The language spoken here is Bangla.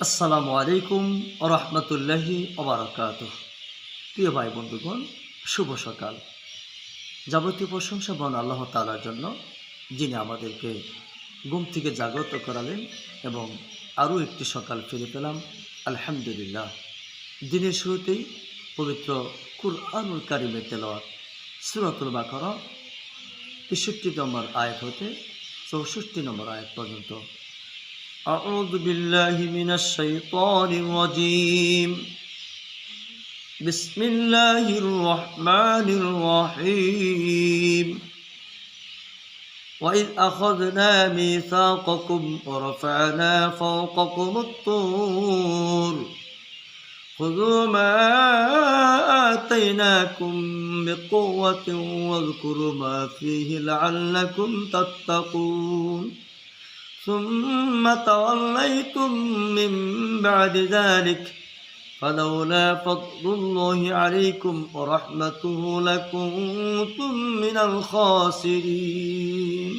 আসসালামু আলাইকুম ওয়া রাহমাতুল্লাহি ওয়া বারাকাতুহু। প্রিয় ভাই বন্ধুগণ, শুভ সকাল। যাবতীয় প্রশংসা মহান আল্লাহ তাআলার জন্য, যিনি আমাদেরকে ঘুম থেকে জাগ্রত করালেন এবং আরও একটি সকাল ফিরে পেলাম। আলহামদুলিল্লাহ। দিনের শুরুতেই পবিত্র কুরআনুল কারীমের তেলাওয়াত সূরাতুল বাকারা ৬৩ নম্বর আয়াত হতে ৬৪ নম্বর আয়াত পর্যন্ত। আউযু বিল্লাহি মিনাশ শাইতানির রাজীম। বিসমিল্লাহির রহমানির রহিম। وإذ أخذنا ميثاقكم ورفعنا فوقكم الطور خذوا ما آتيناكم بقوة واذكروا ما فيه لعلكم تتقون ثم توليتم من بعد ذلك فلولا فضل الله عليكم ورحمته لكنتم من الخاسرين